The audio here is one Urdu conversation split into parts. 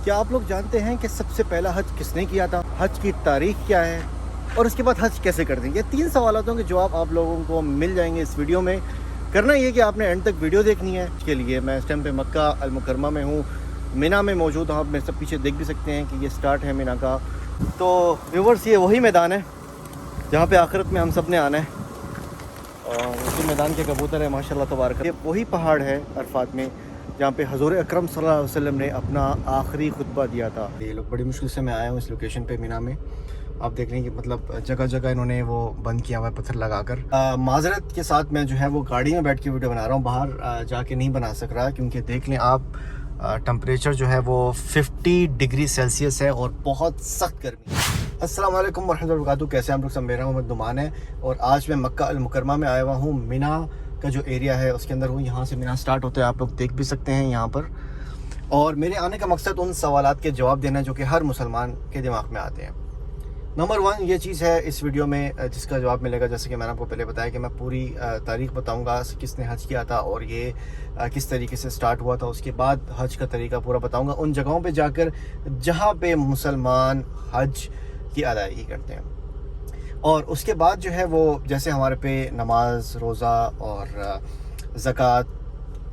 کیا آپ لوگ جانتے ہیں کہ سب سے پہلا حج کس نے کیا تھا؟ حج کی تاریخ کیا ہے اور اس کے بعد حج کیسے کر دیں گے؟ 3 سوالاتوں کے جواب آپ لوگوں کو مل جائیں گے اس ویڈیو میں۔ کرنا یہ کہ آپ نے اینڈ تک ویڈیو دیکھنی ہے۔ اس کے لیے میں اس ٹائم پہ مکہ المکرمہ میں ہوں، مینا میں موجود ہوں۔ آپ میرے سب پیچھے دیکھ بھی سکتے ہیں کہ یہ سٹارٹ ہے مینا کا۔ تو ویورز، یہ وہی میدان ہے جہاں پہ آخرت میں ہم سب نے آنا ہے، اور اسی میدان کے کبوتر ہے ماشاءاللہ تبارک۔ یہ وہی پہاڑ ہے عرفات میں جہاں پہ حضور اکرم صلی اللہ علیہ وسلم نے اپنا آخری خطبہ دیا تھا۔ یہ لوگ بڑی مشکل سے میں آیا ہوں اس لوکیشن پہ مینا میں۔ آپ دیکھ لیں کہ مطلب جگہ جگہ انہوں نے وہ بند کیا ہوا ہے پتھر لگا کر۔ معذرت کے ساتھ میں جو ہے وہ گاڑی میں بیٹھ کے ویڈیو بنا رہا ہوں، باہر جا کے نہیں بنا سک رہا، کیونکہ دیکھ لیں آپ ٹمپریچر جو ہے وہ 50 ڈگری سیلسیس ہے اور بہت سخت گرمی ہے۔ السلام علیکم ورحمۃ اللہ وبرکاتہ، کیسے ہیں آپ لوگ؟ سب؟ میرا محمد نعمان ہے اور آج میں مکہ المکرمہ میں آیا ہوا ہوں۔ مینا کا جو ایریا ہے اس کے اندر ہوں، یہاں سے مینا سٹارٹ ہوتا ہے، آپ لوگ دیکھ بھی سکتے ہیں یہاں پر۔ اور میرے آنے کا مقصد ان سوالات کے جواب دینا ہے جو کہ ہر مسلمان کے دماغ میں آتے ہیں۔ نمبر 1 یہ چیز ہے اس ویڈیو میں جس کا جواب ملے گا، جیسے کہ میں نے آپ کو پہلے بتایا کہ میں پوری تاریخ بتاؤں گا، کس نے حج کیا تھا اور یہ کس طریقے سے سٹارٹ ہوا تھا۔ اس کے بعد حج کا طریقہ پورا بتاؤں گا، ان جگہوں پہ جا کر جہاں پہ مسلمان حج کی ادائیگی کرتے ہیں۔ اور اس کے بعد جو ہے وہ جیسے ہمارے پہ نماز، روزہ اور زکوٰۃ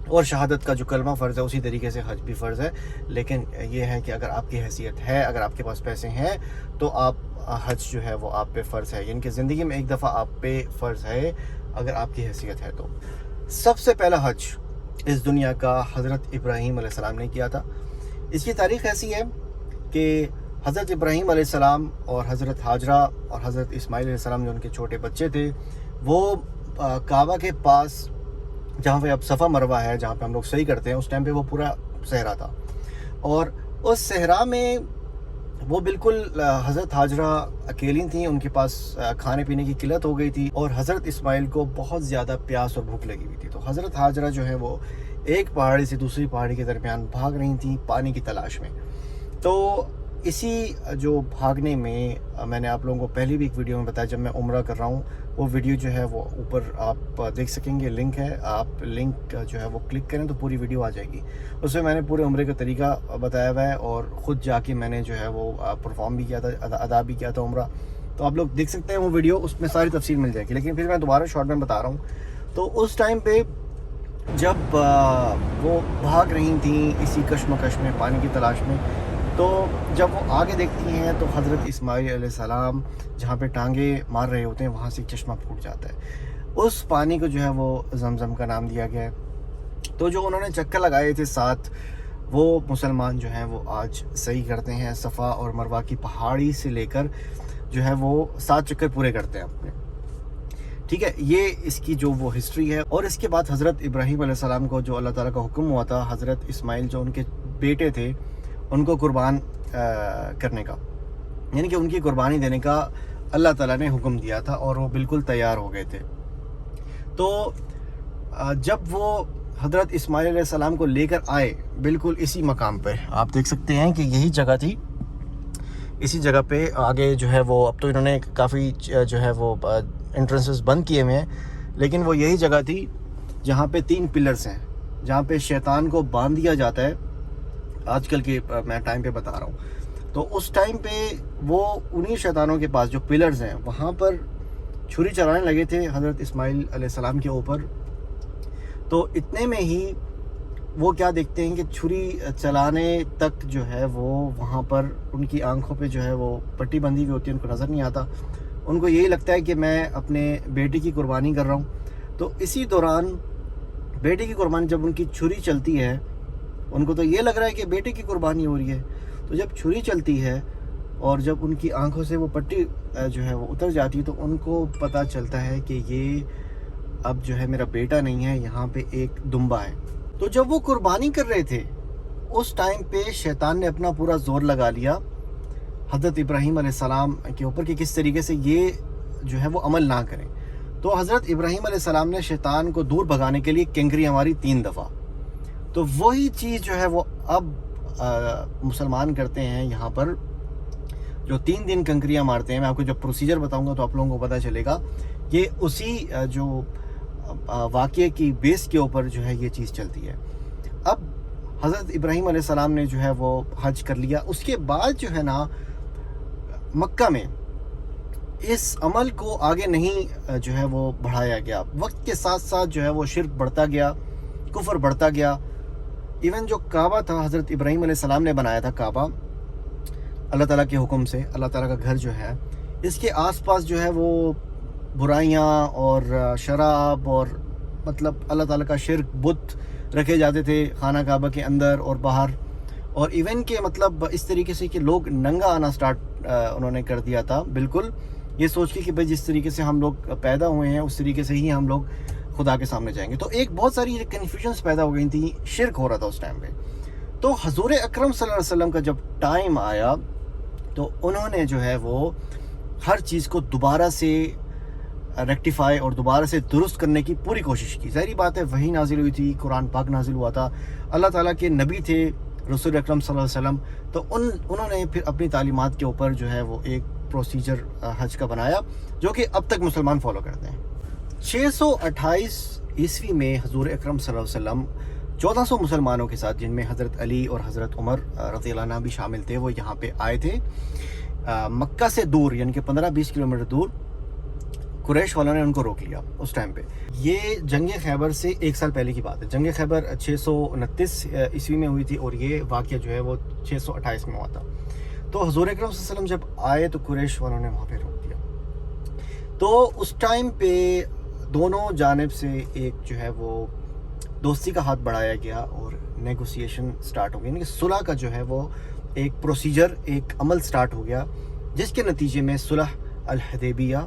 اور شہادت کا جو کلمہ فرض ہے، اسی طریقے سے حج بھی فرض ہے۔ لیکن یہ ہے کہ اگر آپ کی حیثیت ہے، اگر آپ کے پاس پیسے ہیں، تو آپ حج جو ہے وہ آپ پہ فرض ہے، یعنی کہ زندگی میں ایک دفعہ آپ پہ فرض ہے اگر آپ کی حیثیت ہے تو۔ سب سے پہلا حج اس دنیا کا حضرت ابراہیم علیہ السلام نے کیا تھا۔ اس کی تاریخ ایسی ہے کہ حضرت ابراہیم علیہ السلام اور حضرت حاجرہ اور حضرت اسماعیل علیہ السلام جو ان کے چھوٹے بچے تھے، وہ کعبہ کے پاس جہاں پہ اب صفا مروہ ہے، جہاں پہ ہم لوگ صحیح کرتے ہیں، اس ٹائم پہ وہ پورا صحرا تھا، اور اس صحرا میں وہ بالکل حضرت حاجرہ اکیلی تھیں، ان کے پاس کھانے پینے کی قلت ہو گئی تھی، اور حضرت اسماعیل کو بہت زیادہ پیاس اور بھوک لگی ہوئی تھی۔ تو حضرت حاجرہ جو ہے وہ ایک پہاڑی سے دوسری پہاڑی کے درمیان بھاگ رہی تھیں پانی کی تلاش میں۔ تو اسی جو بھاگنے میں نے آپ لوگوں کو پہلے بھی ایک ویڈیو میں بتایا، جب میں عمرہ کر رہا ہوں، وہ ویڈیو جو ہے وہ اوپر آپ دیکھ سکیں گے، لنک ہے، آپ لنک جو ہے وہ کلک کریں تو پوری ویڈیو آ جائے گی۔ اس میں میں نے پورے عمرے کا طریقہ بتایا ہوا ہے اور خود جا کے میں نے جو ہے وہ پرفارم بھی کیا تھا، ادا بھی کیا تھا عمرہ۔ تو آپ لوگ دیکھ سکتے ہیں وہ ویڈیو، اس میں ساری تفصیل مل جائے گی، لیکن پھر میں دوبارہ شارٹ میں بتا رہا ہوں۔ تو اس ٹائم پہ جب وہ بھاگ رہی تھیں اسی کشمکش میں، پانی کی تلاش میں، تو جب وہ آگے دیکھتی ہیں تو حضرت اسماعیل علیہ السلام جہاں پہ ٹانگے مار رہے ہوتے ہیں، وہاں سے چشمہ پھوٹ جاتا ہے۔ اس پانی کو جو ہے وہ زمزم کا نام دیا گیا ہے۔ تو جو انہوں نے چکر لگائے تھے 7، وہ مسلمان جو ہیں وہ آج صحیح کرتے ہیں، صفا اور مروہ کی پہاڑی سے لے کر جو ہے وہ 7 چکر پورے کرتے ہیں اپنے، ٹھیک ہے۔ یہ اس کی جو وہ ہسٹری ہے۔ اور اس کے بعد حضرت ابراہیم علیہ السلام کو جو اللہ تعالیٰ کا حکم ہوا تھا، حضرت اسماعیل جو ان کے بیٹے تھے ان کو قربان کرنے کا، یعنی کہ ان کی قربانی دینے کا اللہ تعالیٰ نے حکم دیا تھا، اور وہ بالکل تیار ہو گئے تھے۔ تو جب وہ حضرت اسماعیل علیہ السلام کو لے کر آئے بالکل اسی مقام پہ، آپ دیکھ سکتے ہیں کہ یہی جگہ تھی، اسی جگہ پہ آگے جو ہے وہ اب تو انہوں نے کافی جو ہے وہ انٹرنسز بند کیے ہوئے ہیں، لیکن وہ یہی جگہ تھی جہاں پہ 3 پلرز ہیں، جہاں پہ شیطان کو باندھ دیا جاتا ہے۔ آج کل کے میں ٹائم پہ بتا رہا ہوں، تو اس ٹائم پہ وہ انہی شیطانوں کے پاس جو پلرز ہیں وہاں پر چھری چلانے لگے تھے حضرت اسماعیل علیہ السلام کے اوپر۔ تو اتنے میں ہی وہ کیا دیکھتے ہیں کہ چھری چلانے تک جو ہے وہ وہاں پر ان کی آنکھوں پہ جو ہے وہ پٹی بندھی ہوئی ہوتی ہے، ان کو نظر نہیں آتا، ان کو یہی لگتا ہے کہ میں اپنے بیٹے کی قربانی کر رہا ہوں۔ تو اسی دوران بیٹے کی قربانی جب ان کی چھری چلتی ہے، ان کو تو یہ لگ رہا ہے کہ بیٹے کی قربانی ہو رہی ہے، تو جب چھری چلتی ہے اور جب ان کی آنکھوں سے وہ پٹی جو ہے وہ اتر جاتی ہے، تو ان کو پتہ چلتا ہے کہ یہ اب جو ہے میرا بیٹا نہیں ہے، یہاں پہ ایک دمبا ہے۔ تو جب وہ قربانی کر رہے تھے اس ٹائم پہ شیطان نے اپنا پورا زور لگا لیا حضرت ابراہیم علیہ السلام کے اوپر کہ کس طریقے سے یہ جو ہے وہ عمل نہ کریں۔ تو حضرت ابراہیم علیہ السلام نے شیطان کو دور بھگانے کے لیے کنکریاں ماری 3 دفعہ۔ تو وہی چیز جو ہے وہ اب مسلمان کرتے ہیں یہاں پر، جو 3 دن کنکریاں مارتے ہیں۔ میں آپ کو جب پروسیجر بتاؤں گا تو آپ لوگوں کو پتہ چلے گا، یہ اسی جو واقعے کی بیس کے اوپر جو ہے یہ چیز چلتی ہے۔ اب حضرت ابراہیم علیہ السلام نے جو ہے وہ حج کر لیا. اس کے بعد جو ہے نا مکہ میں اس عمل کو آگے نہیں جو ہے وہ بڑھایا گیا. وقت کے ساتھ ساتھ جو ہے وہ شرک بڑھتا گیا, کفر بڑھتا گیا. ایون جو کعبہ تھا حضرت ابراہیم علیہ السلام نے بنایا تھا کعبہ اللہ تعالیٰ کے حکم سے, اللہ تعالیٰ کا گھر جو ہے, اس کے آس پاس جو ہے وہ برائیاں اور شراب اور مطلب اللہ تعالیٰ کا شرک بت رکھے جاتے تھے خانہ کعبہ کے اندر اور باہر. اور ایون کہ مطلب اس طریقے سے کہ لوگ ننگا آنا سٹارٹ انہوں نے کر دیا تھا, بالکل یہ سوچ کے کہ بھائی جس طریقے سے ہم لوگ پیدا ہوئے ہیں اس طریقے سے ہی ہم لوگ خدا کے سامنے جائیں گے. تو ایک بہت ساری کنفیوژنس پیدا ہو گئی تھیں, شرک ہو رہا تھا اس ٹائم پہ. تو حضور اکرم صلی اللہ علیہ وسلم کا جب ٹائم آیا تو انہوں نے جو ہے وہ ہر چیز کو دوبارہ سے ریکٹیفائی اور دوبارہ سے درست کرنے کی پوری کوشش کی. ظاہری بات ہے وحی نازل ہوئی تھی, قرآن پاک نازل ہوا تھا, اللہ تعالیٰ کے نبی تھے رسول اکرم صلی اللہ علیہ وسلم. تو انہوں نے پھر اپنی تعلیمات کے اوپر جو ہے وہ ایک پروسیجر حج کا بنایا جو کہ اب تک مسلمان فالو کرتے ہیں. 628 عیسوی میں حضور اکرم صلی اللہ علیہ وسلم 1400 مسلمانوں کے ساتھ, جن میں حضرت علی اور حضرت عمر رضی اللہ عنہ بھی شامل تھے, وہ یہاں پہ آئے تھے. مکہ سے دور یعنی کہ 15-20 کلومیٹر دور قریش والوں نے ان کو روک لیا اس ٹائم پہ. یہ جنگ خیبر سے 1 سال پہلے کی بات ہے. جنگ خیبر 629 عیسوی میں ہوئی تھی اور یہ واقعہ جو ہے وہ 628 میں ہوا تھا. تو حضور اکرم صلی اللہ علیہ وسلم جب آئے تو قریش والوں نے وہاں پہ روک دیا. تو اس ٹائم پہ دونوں جانب سے ایک جو ہے وہ دوستی کا ہاتھ بڑھایا گیا اور نیگوسیشن سٹارٹ ہو گئی, یعنی کہ صلح کا جو ہے وہ ایک پروسیجر, ایک عمل سٹارٹ ہو گیا, جس کے نتیجے میں صلح الحدیبیہ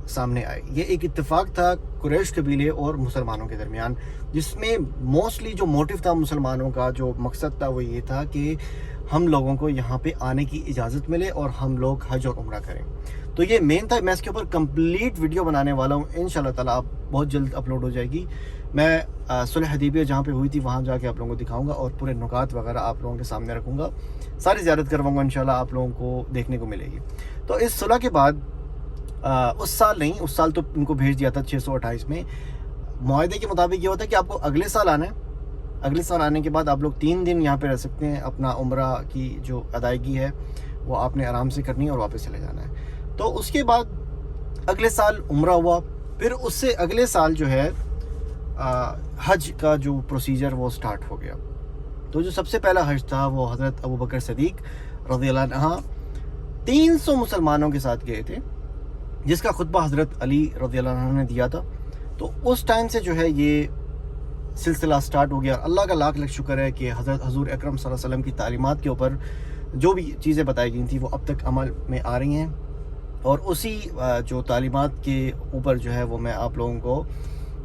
سامنے آئی. یہ ایک اتفاق تھا قریش قبیلے اور مسلمانوں کے درمیان, جس میں موسٹلی جو موٹیو تھا مسلمانوں کا, جو مقصد تھا وہ یہ تھا کہ ہم لوگوں کو یہاں پہ آنے کی اجازت ملے اور ہم لوگ حج اور عمرہ کریں. تو یہ مین تھا. میں اس کے اوپر کمپلیٹ ویڈیو بنانے والا ہوں, انشاءاللہ تعالیٰ آپ بہت جلد اپلوڈ ہو جائے گی. میں صلح حدیبیہ جہاں پہ ہوئی تھی وہاں جا کے آپ لوگوں کو دکھاؤں گا اور پورے نکات وغیرہ آپ لوگوں کے سامنے رکھوں گا, ساری زیارت کرواؤں گا, انشاءاللہ آپ لوگوں کو دیکھنے کو ملے گی. تو اس صلح کے بعد اس سال نہیں, اس سال تو ان کو بھیج دیا تھا 628 میں. معاہدے کے مطابق یہ ہوتا ہے کہ آپ کو اگلے سال آنا ہے. اگلے سال آنے کے بعد آپ لوگ 3 دن یہاں پہ رہ سکتے ہیں. اپنا عمرہ کی جو ادائیگی ہے وہ آپ نے آرام سے کرنی ہے اور واپس چلے جانا ہے. تو اس کے بعد اگلے سال عمرہ ہوا, پھر اس سے اگلے سال جو ہے حج کا جو پروسیجر وہ سٹارٹ ہو گیا. تو جو سب سے پہلا حج تھا وہ حضرت ابو بکر صدیق رضی اللہ عنہ 300 مسلمانوں کے ساتھ گئے تھے, جس کا خطبہ حضرت علی رضی اللہ عنہ نے دیا تھا. تو اس ٹائم سے جو ہے یہ سلسلہ سٹارٹ ہو گیا. اللہ کا لاکھ لاکھ شکر ہے کہ حضور اکرم صلی اللہ علیہ وسلم کی تعلیمات کے اوپر جو بھی چیزیں بتائی گئی تھیں وہ اب تک عمل میں آ رہی ہیں, اور اسی جو تعلیمات کے اوپر جو ہے وہ میں آپ لوگوں کو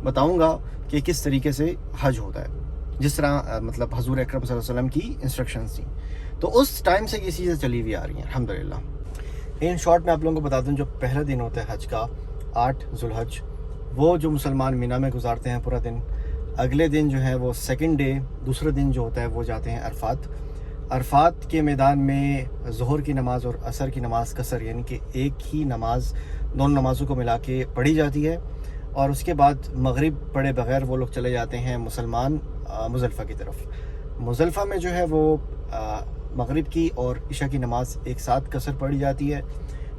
بتاؤں گا کہ کس طریقے سے حج ہوتا ہے, جس طرح مطلب حضور اکرم صلی اللہ علیہ وسلم کی انسٹرکشنز تھیں. تو اس ٹائم سے یہ چیزیں چلی ہوئی آ رہی ہیں الحمدللہ. ان شارٹ میں آپ لوگوں کو بتا دوں, جو پہلا دن ہوتا ہے حج کا 8 ذوالحج, وہ جو مسلمان مینا میں گزارتے ہیں پورا دن. اگلے دن جو ہے وہ سیکنڈ ڈے, دوسرا دن جو ہوتا ہے وہ جاتے ہیں عرفات. عرفات کے میدان میں ظہر کی نماز اور عصر کی نماز قصر, یعنی کہ ایک ہی نماز دونوں نمازوں کو ملا کے پڑھی جاتی ہے. اور اس کے بعد مغرب پڑھے بغیر وہ لوگ چلے جاتے ہیں مسلمان مزدلفہ کی طرف. مزدلفہ میں جو ہے وہ مغرب کی اور عشاء کی نماز ایک ساتھ قصر پڑھی جاتی ہے,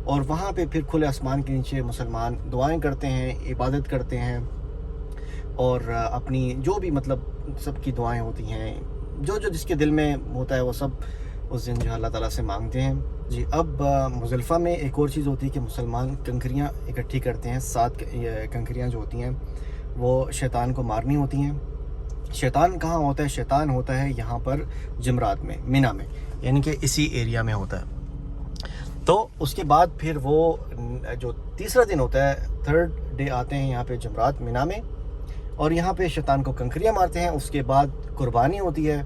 اور وہاں پہ پھر کھلے آسمان کے نیچے مسلمان دعائیں کرتے ہیں, عبادت کرتے ہیں, اور اپنی جو بھی مطلب سب کی دعائیں ہوتی ہیں, جو جس کے دل میں ہوتا ہے وہ سب اس دن جو اللہ تعالیٰ سے مانگتے ہیں. جی اب مزدلفہ میں ایک اور چیز ہوتی ہے کہ مسلمان کنکریاں اکٹھی کرتے ہیں. 7 کنکریاں جو ہوتی ہیں وہ شیطان کو مارنی ہوتی ہیں. شیطان کہاں ہوتا ہے؟ شیطان ہوتا ہے یہاں پر جمرات میں, مینا میں, یعنی کہ اسی ایریا میں ہوتا ہے. تو اس کے بعد پھر وہ جو تیسرا دن ہوتا ہے, 3rd ڈے آتے ہیں یہاں پہ جمرات مینا میں, اور یہاں پہ شیطان کو کنکریاں مارتے ہیں. اس کے بعد قربانی ہوتی ہے.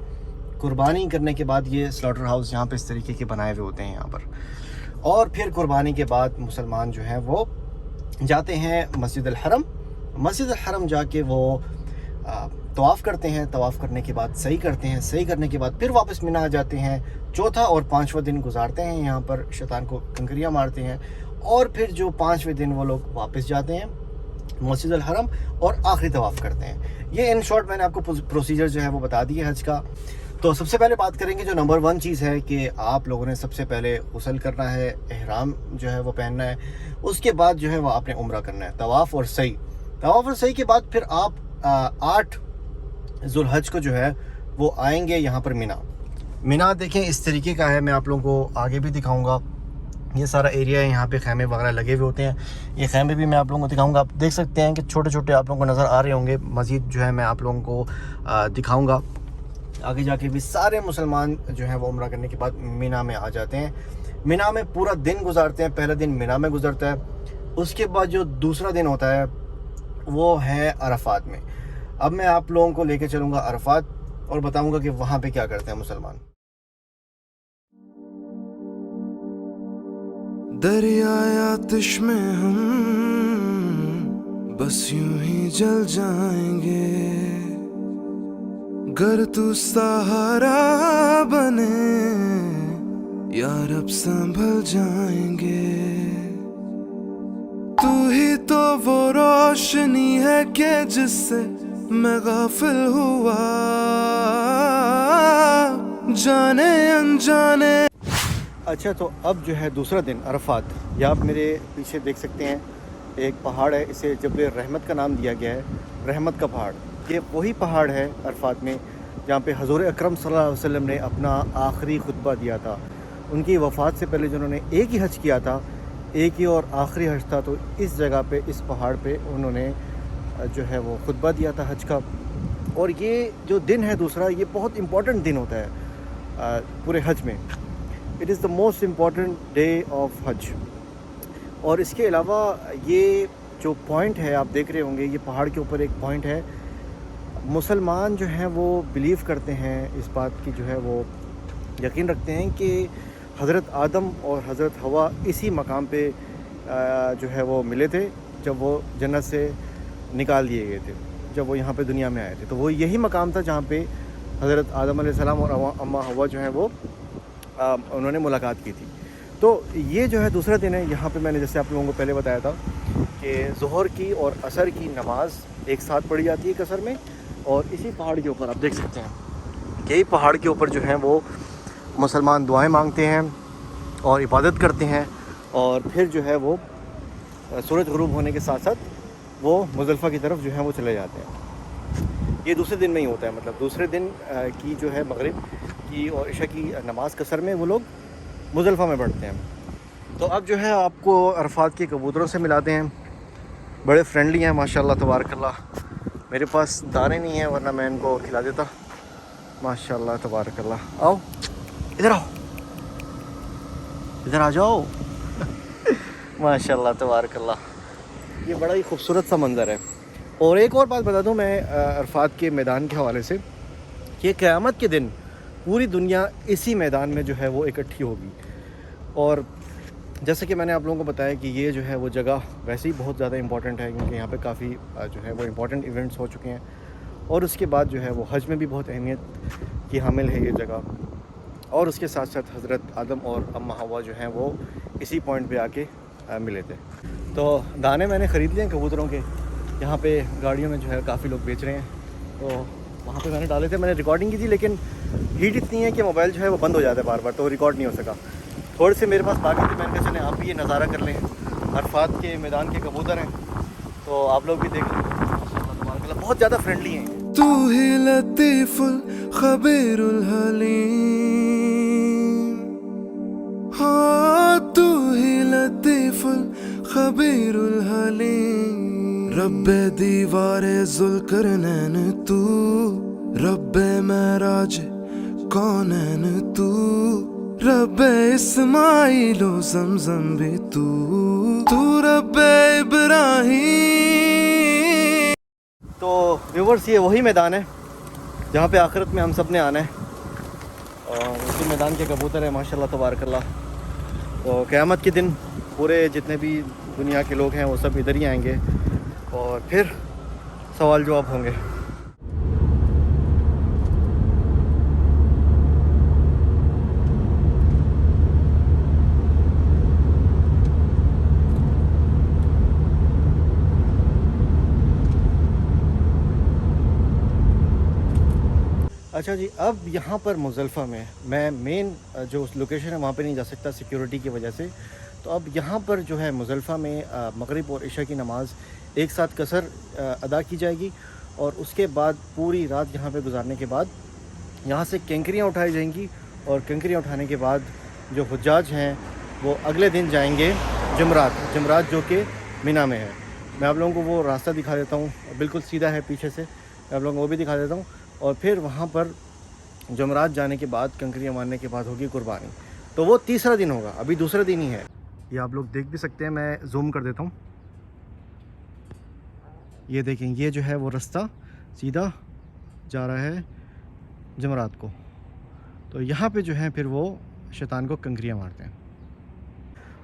قربانی کرنے کے بعد یہ سلاٹر ہاؤس یہاں پہ اس طریقے کے بنائے ہوئے ہوتے ہیں یہاں پر. اور پھر قربانی کے بعد مسلمان جو ہیں وہ جاتے ہیں مسجد الحرم. مسجد الحرم جا کے وہ طواف کرتے ہیں. طواف کرنے کے بعد سعی کرتے ہیں. سعی کرنے کے بعد پھر واپس مینا آ جاتے ہیں. چوتھا اور 5واں دن گزارتے ہیں یہاں پر, شیطان کو کنکریاں مارتے ہیں, اور پھر جو 5ویں دن وہ لوگ واپس جاتے ہیں مسجد الحرم اور آخری طواف کرتے ہیں. یہ ان شارٹ میں نے آپ کو پروسیجر جو ہے وہ بتا دی ہے حج کا. تو سب سے پہلے بات کریں گے جو نمبر 1 چیز ہے کہ آپ لوگوں نے سب سے پہلے غسل کرنا ہے، احرام جو ہے وہ پہننا ہے، اس کے بعد جو ہے وہ آپ نے عمرہ کرنا ہے، طواف اور سعی۔ طواف اور سعی کے بعد پھر آپ 8 ذو الحج کو جو ہے وہ آئیں گے یہاں پر مینا دیکھیں اس طریقے کا ہے، میں آپ لوگوں کو آگے بھی دکھاؤں گا۔ یہ سارا ایریا ہے، یہاں پہ خیمے وغیرہ لگے ہوئے ہوتے ہیں، یہ خیمے بھی میں آپ لوگوں کو دکھاؤں گا۔ آپ دیکھ سکتے ہیں کہ چھوٹے چھوٹے آپ لوگوں کو نظر آ رہے ہوں گے، مزید جو ہے میں آپ لوگوں کو دکھاؤں گا آگے جا کے بھی۔ سارے مسلمان جو ہیں وہ عمرہ کرنے کے بعد مینا میں آ جاتے ہیں، مینا میں پورا دن گزارتے ہیں۔ پہلا دن مینا میں گزرتا ہے، اس کے بعد جو دوسرا دن ہوتا ہے وہ ہے عرفات میں۔ اب میں آپ لوگوں کو لے کے چلوں گا عرفات اور بتاؤں گا کہ وہاں پہ کیا کرتے ہیں مسلمان۔ دریائے آتش میں ہم بس یوں ہی جل جائیں گے، گر تو سہارا بنے یا رب سنبھل جائیں گے۔ تو ہی تو وہ روشنی ہے کہ جس سے میں غافل ہوا، جانے انجانے۔ اچھا، تو اب جو ہے دوسرا دن عرفات، یہ آپ میرے پیچھے دیکھ سکتے ہیں ایک پہاڑ ہے، اسے جبل رحمت کا نام دیا گیا ہے، رحمت کا پہاڑ۔ یہ وہی پہاڑ ہے عرفات میں جہاں پہ حضور اکرم صلی اللہ علیہ وسلم نے اپنا آخری خطبہ دیا تھا۔ ان کی وفات سے پہلے جنہوں نے ایک ہی حج کیا تھا، ایک ہی اور آخری حج تھا، تو اس جگہ پہ اس پہاڑ پہ انہوں نے جو ہے وہ خطبہ دیا تھا حج کا۔ اور یہ جو دن ہے دوسرا، یہ بہت امپورٹنٹ دن ہوتا ہے پورے حج میں۔ It is the most important day of Hajj. اور اس کے علاوہ یہ جو پوائنٹ ہے آپ دیکھ رہے ہوں گے، یہ پہاڑ کے اوپر ایک پوائنٹ ہے۔ مسلمان جو ہیں وہ بلیو کرتے ہیں، اس بات کی جو ہے وہ یقین رکھتے ہیں کہ حضرت آدم اور حضرت حوا اسی مقام پہ جو ہے وہ ملے تھے جب وہ جنت سے نکال دیے گئے تھے، جب وہ یہاں پہ دنیا میں آئے تھے۔ تو وہ یہی مقام تھا جہاں پہ حضرت آدم علیہ السلام اور اماں حوا جو ہیں وہ انہوں نے ملاقات کی تھی۔ تو یہ جو ہے دوسرا دن ہے، یہاں پہ میں نے جیسے آپ لوگوں کو پہلے بتایا تھا کہ ظہر کی اور عصر کی نماز ایک ساتھ پڑھی جاتی ہے قصر میں، اور اسی پہاڑ کے اوپر آپ دیکھ سکتے ہیں کہ پہاڑ کے اوپر جو ہیں وہ مسلمان دعائیں مانگتے ہیں اور عبادت کرتے ہیں، اور پھر جو ہے وہ سورج غروب ہونے کے ساتھ ساتھ وہ مزدلفہ کی طرف جو ہے وہ چلے جاتے ہیں۔ یہ دوسرے دن میں ہی ہوتا ہے، مطلب دوسرے دن کی جو ہے مغرب کی اور عشاء کی نماز قصر میں وہ لوگ مزدلفہ میں پڑھتے ہیں۔ تو اب جو ہے آپ کو عرفات کے کبوتروں سے ملاتے ہیں، بڑے فرینڈلی ہیں ماشاءاللہ تبارک اللہ۔ میرے پاس دانے نہیں ہیں ورنہ میں ان کو کھلا دیتا، ماشاءاللہ تبارک اللہ۔ آؤ ادھر، آؤ ادھر، آ جاؤ ماشاءاللہ تبارک اللہ۔ یہ بڑا ہی خوبصورت سا منظر ہے۔ اور ایک اور بات بتا دوں میں عرفات کے میدان کے حوالے سے، کہ قیامت کے دن پوری دنیا اسی میدان میں جو ہے وہ اکٹھی ہوگی۔ اور جیسے کہ میں نے آپ لوگوں کو بتایا کہ یہ جو ہے وہ جگہ ویسے ہی بہت زیادہ امپورٹنٹ ہے، کیونکہ یہاں پہ کافی جو ہے وہ امپورٹنٹ ایونٹس ہو چکے ہیں، اور اس کے بعد جو ہے وہ حج میں بھی بہت اہمیت کی حامل ہے یہ جگہ۔ اور اس کے ساتھ ساتھ حضرت آدم اور اماں حوا جو ہیں وہ اسی پوائنٹ پہ آ کے ملے تھے۔ تو دانے میں نے خرید لیے ہیں کبوتروں کے، یہاں پہ گاڑیوں میں جو ہے کافی لوگ بیچ رہے ہیں، تو وہاں پہ میں نے ڈالے تھے۔ میں نے ریکارڈنگ کی تھی لیکن ہیٹ اتنی ہے کہ موبائل جو ہے وہ بند ہو جاتا ہے بار بار، تو ریکارڈ نہیں ہو سکا۔ تھوڑے سے میرے پاس باقی تھے، میں نے کہا چلیں آپ بھی یہ نظارہ کر لیں، عرفات کے میدان کے کبوتر ہیں تو آپ لوگ بھی دیکھ لیں۔ ماشاءاللہ تبارک اللہ، بہت زیادہ فرینڈلی ہیں۔ تو ہی لطیف الخبیر الحلیم، ہاں تو ہی لطیف الخبیر الحلیم، رب دیوار ذوالقرنین تو، رب معراج کونین تو، رب اسماعیل و زمزم بھی تو رب ابراہیم۔ تو ویورز یہ وہی میدان ہے جہاں پہ آخرت میں ہم سب نے آنا ہے، اور اسی میدان کے کبوتر ہیں ماشاءاللہ تبارک اللہ۔ تو قیامت کے دن پورے جتنے بھی دنیا کے لوگ ہیں وہ سب ادھر ہی آئیں گے، اور پھر سوال جواب ہوں گے۔ اچھا جی، اب یہاں پر مزدلفہ میں میں مین جو لوکیشن ہے وہاں پہ نہیں جا سکتا سیکیورٹی کی وجہ سے. تو اب یہاں پر جو ہے مزدلفہ میں مغرب اور عشاء کی نماز ایک ساتھ قصر ادا کی جائے گی، اور اس کے بعد پوری رات یہاں پہ گزارنے کے بعد یہاں سے کنکریاں اٹھائی جائیں گی، اور کنکریاں اٹھانے کے بعد جو حجاج ہیں وہ اگلے دن جائیں گے جمرات جو کہ مینا میں ہے. میں آپ لوگوں کو وہ راستہ دکھا دیتا ہوں، بالکل سیدھا ہے پیچھے سے، میں آپ لوگوں کو وہ بھی دکھا دیتا ہوں. اور پھر وہاں پر جمرات جانے کے بعد کنکریاں مارنے کے بعد ہوگی قربانی. تو وہ تیسرا دن ہوگا، ابھی دوسرا دن ہی ہے. یہ آپ لوگ دیکھ بھی سکتے ہیں، میں زوم کر دیتا ہوں. یہ دیکھیں، یہ جو ہے وہ رستہ سیدھا جا رہا ہے جمرات کو. تو یہاں پہ جو ہے پھر وہ شیطان کو کنکریاں مارتے ہیں.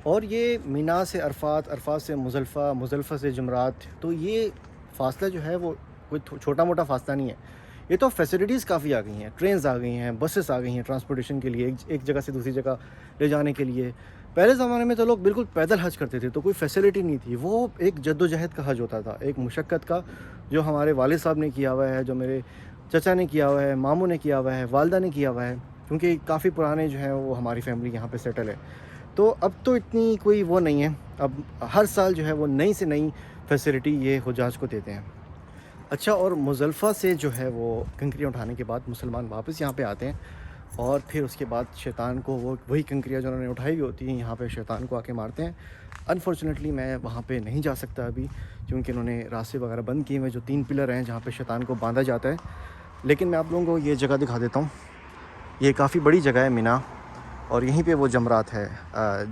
اور یہ مینا سے عرفات، عرفات سے مزدلفہ، مزدلفہ سے جمرات، تو یہ فاصلہ جو ہے وہ کوئی چھوٹا موٹا فاصلہ نہیں ہے. یہ تو فیسلٹیز کافی آ گئی ہیں، ٹرینز آ گئی ہیں، بسز آ گئی ہیں ٹرانسپورٹیشن کے لیے، ایک جگہ سے دوسری جگہ لے جانے کے لیے. پہلے زمانے میں تو لوگ بالکل پیدل حج کرتے تھے، تو کوئی فیسلٹی نہیں تھی. وہ ایک جد و جہد کا حج ہوتا تھا، ایک مشقت کا، جو ہمارے والد صاحب نے کیا ہوا ہے، جو میرے چچا نے کیا ہوا ہے، ماموں نے کیا ہوا ہے، والدہ نے کیا ہوا ہے، کیونکہ کافی پرانے جو ہیں وہ ہماری فیملی یہاں پہ سیٹل ہے. تو اب تو اتنی کوئی وہ نہیں ہے، اب ہر سال جو ہے وہ نئی سے نئی فیسلٹی یہ حجاج کو دیتے ہیں. اچھا، اور مزدلفہ سے جو ہے وہ کنکریاں اٹھانے کے بعد مسلمان واپس یہاں پہ آتے ہیں، اور پھر اس کے بعد شیطان کو وہی کنکریاں جو انہوں نے اٹھائی ہوئی ہوتی ہیں یہاں پہ شیطان کو آ کے مارتے ہیں. انفارچونیٹلی میں وہاں پہ نہیں جا سکتا ابھی، کیونکہ انہوں نے راستے وغیرہ بند کیے ہوئے، جو 3 پلر ہیں جہاں پہ شیطان کو باندھا جاتا ہے. لیکن میں آپ لوگوں کو یہ جگہ دکھا دیتا ہوں. یہ کافی بڑی جگہ ہے مینا، اور یہیں پہ وہ جمرات ہے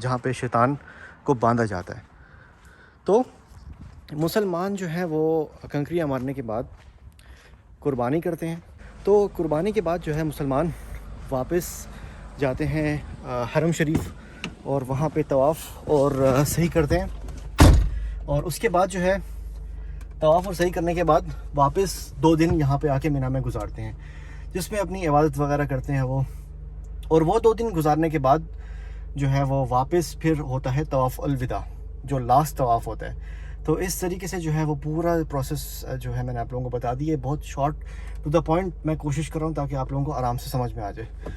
جہاں پہ شیطان کو باندھا جاتا ہے. تو مسلمان جو ہیں وہ کنکریاں مارنے کے بعد قربانی کرتے ہیں. تو قربانی کے بعد جو ہے مسلمان واپس جاتے ہیں حرم شریف، اور وہاں پہ طواف اور صحیح کرتے ہیں. اور اس کے بعد جو ہے طواف اور صحیح کرنے کے بعد واپس 2 دن یہاں پہ آ کے مینا میں گزارتے ہیں، جس میں اپنی عبادت وغیرہ کرتے ہیں وہ. اور وہ 2 دن گزارنے کے بعد جو ہے وہ واپس پھر ہوتا ہے طواف الوداع، جو لاسٹ طواف ہوتا ہے. تو اس طریقے سے جو ہے وہ پورا پروسیس جو ہے میں نے آپ لوگوں کو بتا دی ہے، بہت شارٹ ٹو دا پوائنٹ میں کوشش کر رہا ہوں تاکہ آپ لوگوں کو آرام سے سمجھ میں آ جائے.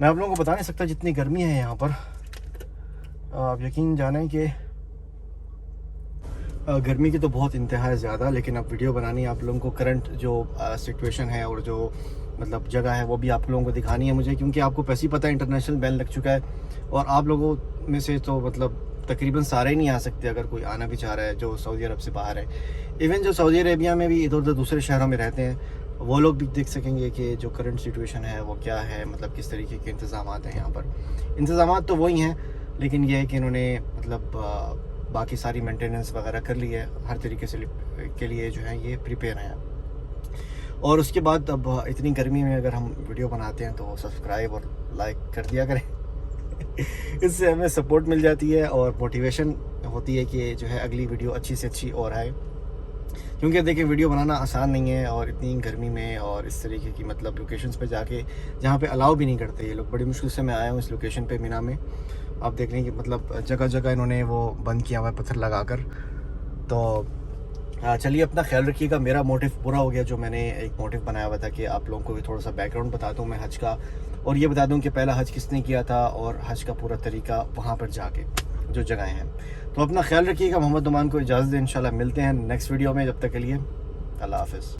میں آپ لوگوں کو بتا نہیں سکتا جتنی گرمی ہے یہاں پر، آپ یقین جانیں کہ گرمی کی تو بہت انتہا ہے زیادہ. لیکن اب ویڈیو بنانی آپ لوگوں کو کرنٹ جو سچویشن ہے اور جو مطلب جگہ ہے وہ بھی آپ لوگوں کو دکھانی ہے مجھے، کیونکہ آپ کو پیسے ہی پتہ ہے انٹرنیشنل بین لگ چکا ہے، اور آپ لوگوں میں سے تو مطلب تقریباً سارے ہی نہیں آ سکتے اگر کوئی آنا بھی چاہ رہا ہے جو سعودی عرب سے باہر ہے. ایون جو سعودی عربیہ میں بھی ادھر ادھر دوسرے شہروں میں رہتے ہیں، وہ لوگ بھی دیکھ سکیں گے کہ جو کرنٹ سچویشن ہے وہ کیا ہے، مطلب کس طریقے کے انتظامات ہیں یہاں پر. انتظامات تو وہی ہیں، لیکن یہ ہے کہ انہوں نے مطلب باقی ساری مینٹیننس وغیرہ کر لی ہے، ہر طریقے سے کے لیے جو ہے یہ پریپیئر ہیں. اور اس کے بعد اب اتنی گرمی میں اگر ہم ویڈیو بناتے ہیں تو سبسکرائب اور لائک کر دیا کریں. اس سے ہمیں سپورٹ مل جاتی ہے اور موٹیویشن ہوتی ہے کہ جو ہے اگلی ویڈیو اچھی سے اچھی اور آئے. کیونکہ دیکھیں ویڈیو بنانا آسان نہیں ہے، اور اتنی گرمی میں اور اس طریقے کی مطلب لوکیشنز پہ جا کے جہاں پہ الاؤ بھی نہیں کرتے یہ لوگ. بڑی مشکل سے میں آیا ہوں اس لوکیشن پہ مینا میں. آپ دیکھ لیں کہ مطلب جگہ جگہ انہوں نے وہ بند کیا ہوا ہے پتھر لگا کر. تو چلیے اپنا خیال رکھیے گا. میرا موٹیو پورا ہو گیا، جو میں نے ایک موٹیو بنایا ہوا تھا کہ آپ لوگوں کو بھی تھوڑا سا بیک گراؤنڈ بتا دوں میں حج کا، اور یہ بتا دوں کہ پہلا حج کس نے کیا تھا اور حج کا پورا طریقہ وہاں پر جا کے جو جگہیں ہیں. تو اپنا خیال رکھیے گا. محمد نعمان کو اجازت دیں، انشاءاللہ ملتے ہیں نیکسٹ ویڈیو میں. جب تک کے لیے اللہ حافظ.